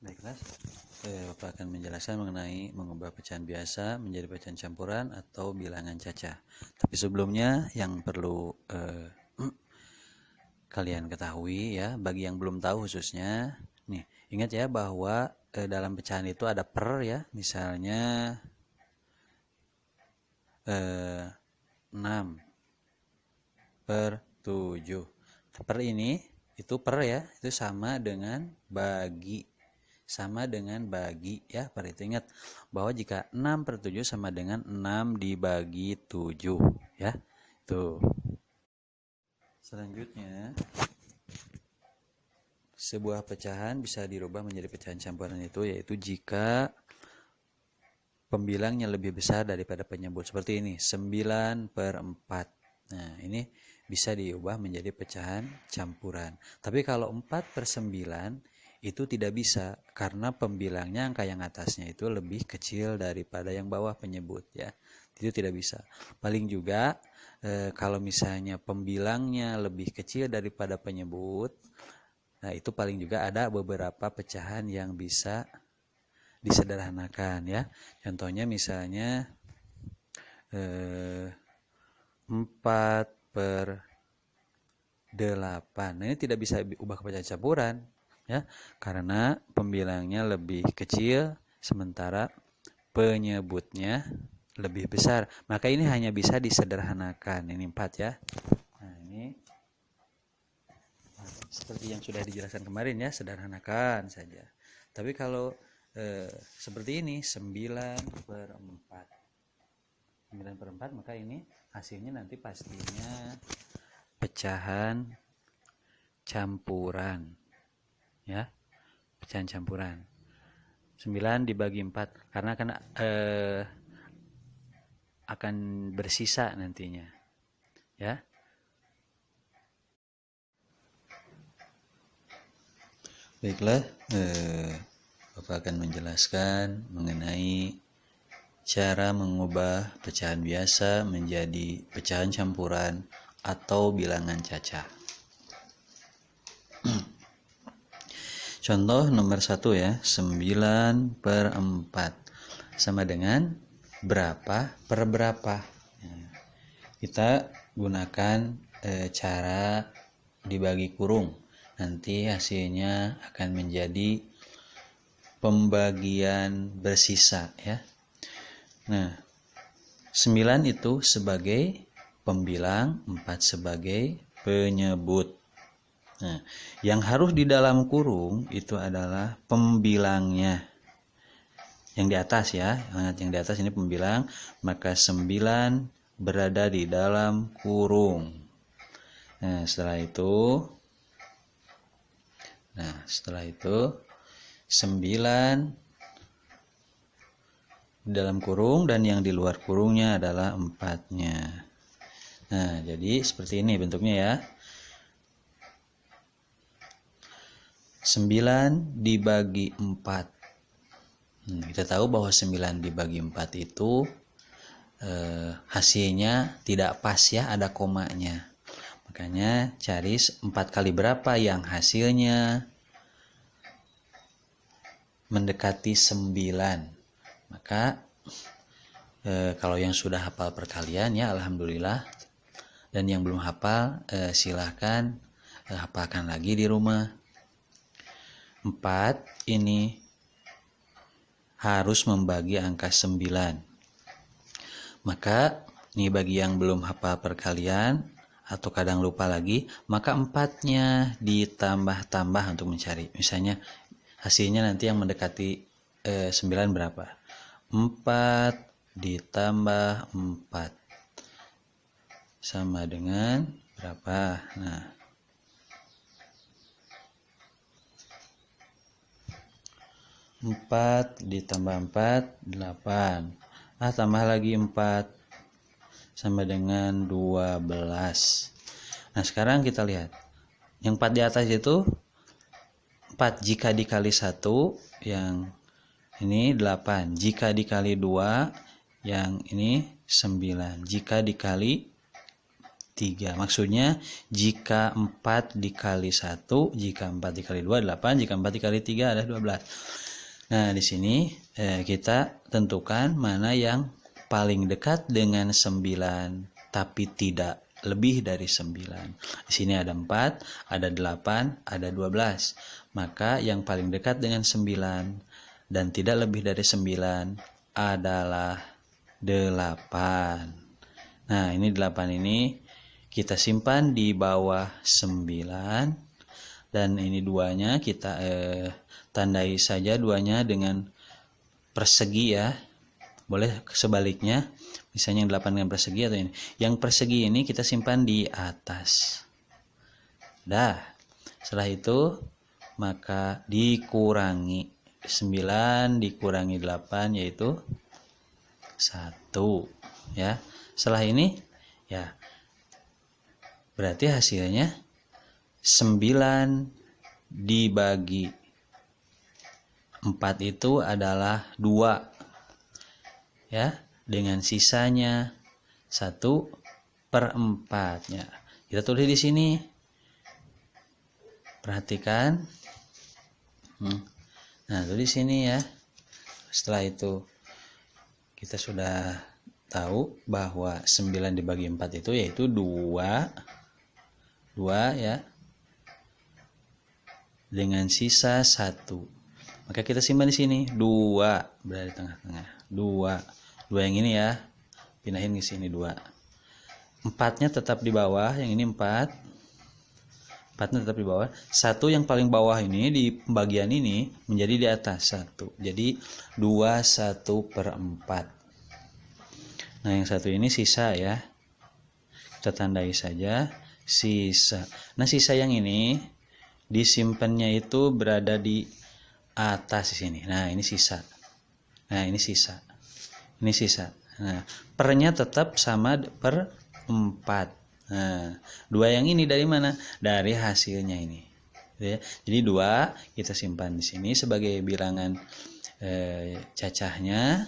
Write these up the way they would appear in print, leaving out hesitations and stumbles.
Baiklah, Bapak akan menjelaskan mengenai mengubah pecahan biasa menjadi pecahan campuran atau bilangan cacah. Tapi sebelumnya yang perlu kalian ketahui ya, bagi yang belum tahu khususnya, nih ingat ya bahwa dalam pecahan itu ada per ya, misalnya 6 per 7. Per ini itu per ya, itu sama dengan bagi. Sama dengan bagi ya, per itu ingat bahwa jika 6 per 7 sama dengan 6 dibagi 7 ya. Tuh. Selanjutnya, sebuah pecahan bisa dirubah menjadi pecahan campuran itu yaitu jika pembilangnya lebih besar daripada penyebut. Seperti ini, 9 per 4. Nah, ini bisa diubah menjadi pecahan campuran. Tapi kalau 4 per 9 itu tidak bisa karena pembilangnya angka yang atasnya itu lebih kecil daripada yang bawah penyebut ya. Itu tidak bisa. Paling juga kalau misalnya pembilangnya lebih kecil daripada penyebut, nah itu paling juga ada beberapa pecahan yang bisa disederhanakan ya. Contohnya misalnya 4 per 8. Nah, ini tidak bisa diubah ke pecahan campuran ya, karena pembilangnya lebih kecil sementara penyebutnya lebih besar. Maka ini hanya bisa disederhanakan. Ini 4 ya. Nah, ini seperti yang sudah dijelaskan kemarin ya, sederhanakan saja. Tapi kalau seperti ini 9 per 4. 9 per 4, maka ini hasilnya nanti pastinya pecahan campuran ya, pecahan campuran. 9 dibagi 4 karena akan bersisa nantinya ya. Baiklah, Bapak akan menjelaskan mengenai cara mengubah pecahan biasa menjadi pecahan campuran atau bilangan cacah. Contoh nomor 1 ya, 9 per 4 sama dengan berapa per berapa. Kita gunakan cara dibagi kurung. Nanti hasilnya akan menjadi pembagian bersisa ya. Nah, 9 itu sebagai pembilang, 4 sebagai penyebut. Nah, yang harus di dalam kurung itu adalah pembilangnya. Yang di atas ya, yang di atas ini pembilang, maka 9 berada di dalam kurung. Nah, setelah itu 9 di dalam kurung dan yang di luar kurungnya adalah 4-nya. Nah, jadi seperti ini bentuknya ya. 9 dibagi 4. Kita tahu bahwa 9 dibagi 4 itu hasilnya tidak pas ya, ada komanya. Makanya cari 4 kali berapa yang hasilnya mendekati 9. Maka kalau yang sudah hafal perkalian ya alhamdulillah, dan yang belum hafal silahkan hafalkan lagi di rumah. 4 ini harus membagi angka 9. Maka ini bagi yang belum hafal perkalian atau kadang lupa lagi, maka 4-nya ditambah-tambah untuk mencari. Misalnya hasilnya nanti yang mendekati 9 berapa? 4 ditambah 4 sama dengan berapa? Nah, 4 ditambah 4, 8. Tambah lagi 4 sama dengan 12. Nah, sekarang kita lihat. Yang 4 di atas itu 4 jika dikali 1, yang ini 8. Jika dikali 2, yang ini 9. Jika dikali 3. Maksudnya jika 4 dikali 1, jika 4 dikali 2 8, jika 4 dikali 3 ada 12. Nah, di sini kita tentukan mana yang paling dekat dengan 9 tapi tidak lebih dari 9. Di sini ada 4, ada 8, ada 12. Maka yang paling dekat dengan 9 dan tidak lebih dari 9 adalah 8. Nah, ini 8 ini kita simpan di bawah 9, dan ini duanya kita tandai saja duanya dengan persegi ya. Boleh sebaliknya, misalnya yang 8 dengan persegi atau ini. Yang persegi ini kita simpan di atas. Dah. Setelah itu maka dikurangi 9 dikurangi 8 yaitu 1 ya. Setelah ini ya berarti hasilnya 9 dibagi 4 itu adalah 2 ya, dengan sisanya 1/4 nya. Kita tulis di sini. Perhatikan. Nah, tulis di sini ya. Setelah itu kita sudah tahu bahwa 9 dibagi 4 itu yaitu 2 ya, dengan sisa 1. Maka kita simpan di sini 2 berada di tengah-tengah. 2 yang ini ya, pindahin ke sini 2. 4-nya tetap di bawah, yang ini 4-nya tetap di bawah. 1 yang paling bawah ini di bagian ini menjadi di atas 1. Jadi 2 1/4. Nah, yang satu ini sisa ya. Kita tandai saja sisa. Nah, sisa yang ini disimpannya itu berada di atas di sini. Nah, ini sisa. Nah, ini sisa. Ini sisa. Nah, pernya tetap sama per 4. Nah, 2 yang ini dari mana? Dari hasilnya ini. Jadi 2 kita simpan di sini sebagai bilangan cacahnya.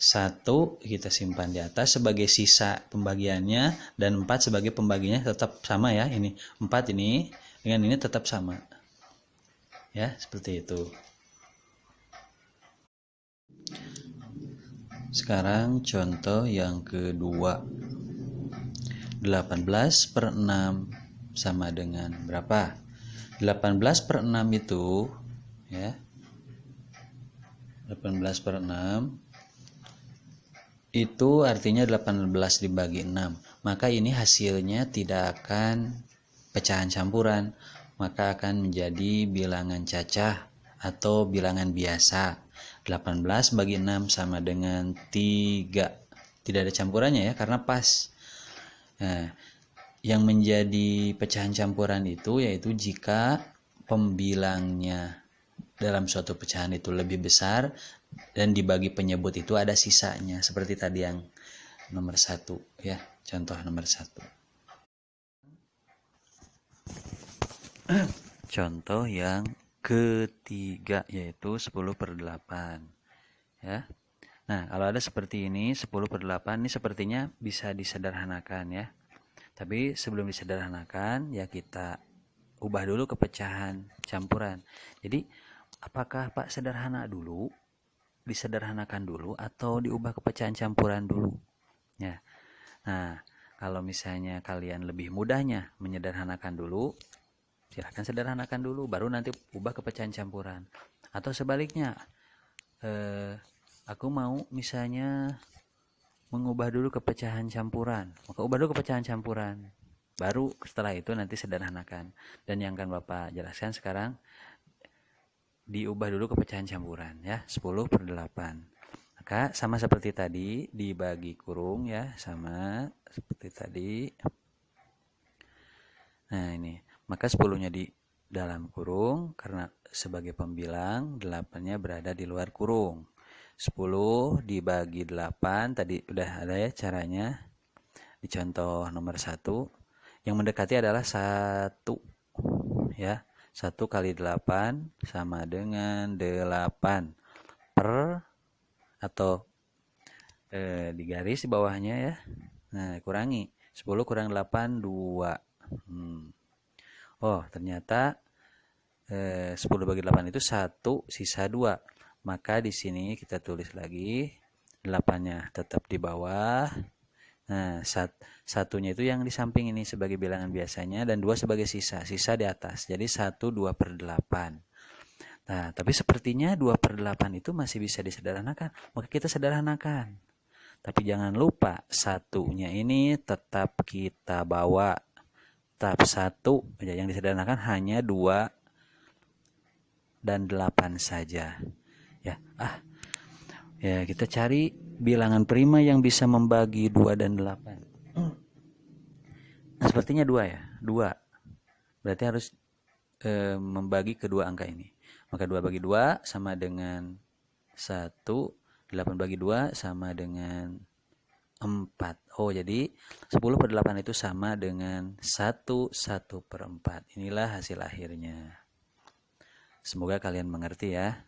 1 kita simpan di atas sebagai sisa pembagiannya, dan 4 sebagai pembagiannya tetap sama ya. Ini 4 ini dengan ini tetap sama. Ya, seperti itu. Sekarang contoh yang kedua. 18/6 sama dengan berapa? 18/6 itu ya. 18/6 itu artinya 18 dibagi 6. Maka ini hasilnya tidak akan pecahan campuran, maka akan menjadi bilangan cacah atau bilangan biasa. 18 bagi 6 sama dengan 3. Tidak ada campurannya ya, karena pas. Nah, yang menjadi pecahan campuran itu yaitu jika pembilangnya dalam suatu pecahan itu lebih besar dan dibagi penyebut itu ada sisanya, seperti tadi yang nomor 1 ya, contoh nomor 1. Contoh yang ketiga yaitu 10/8 ya. Nah, kalau ada seperti ini 10/8 ini sepertinya bisa disederhanakan ya. Tapi sebelum disederhanakan ya kita ubah dulu ke pecahan campuran. Jadi apakah Pak sederhana dulu, disederhanakan dulu, atau diubah ke pecahan campuran dulu ya. Nah, kalau misalnya kalian lebih mudahnya menyederhanakan dulu, silahkan sederhanakan dulu baru nanti ubah ke pecahan campuran. Atau sebaliknya, aku mau misalnya mengubah dulu ke pecahan campuran, maka ubah dulu ke pecahan campuran, baru setelah itu nanti sederhanakan. Dan yang akan Bapak jelaskan sekarang, diubah dulu ke pecahan campuran ya. 10/8 maka sama seperti tadi, dibagi kurung ya, sama seperti tadi. Nah, ini maka 10-nya di dalam kurung karena sebagai pembilang, 8-nya berada di luar kurung. 10 dibagi 8 tadi udah ada ya caranya di contoh nomor 1. Yang mendekati adalah 1 ya. 1 kali 8 sama dengan 8 per, atau di garis di bawahnya ya. Nah, kurangi 10 kurang 8, 2. Oh, ternyata 10 bagi 8 itu 1, sisa 2. Maka di sini kita tulis lagi 8-nya tetap di bawah. Nah, satunya itu yang di samping ini sebagai bilangan biasanya dan 2 sebagai sisa. Sisa di atas. Jadi 1 2/8. Nah, tapi sepertinya 2/8 itu masih bisa disederhanakan. Maka kita sederhanakan. Tapi jangan lupa satunya ini tetap kita bawa. Tetap 1 yang disederhanakan hanya 2 dan 8 saja. Ya, ya kita cari bilangan prima yang bisa membagi 2 dan 8. Nah, sepertinya 2 ya. 2. Berarti harus membagi kedua angka ini. Maka 2 bagi 2 sama dengan 1. 8 bagi 2 sama dengan 4. Oh, jadi 10/8 itu sama dengan 1/4. Inilah hasil akhirnya. Semoga kalian mengerti ya.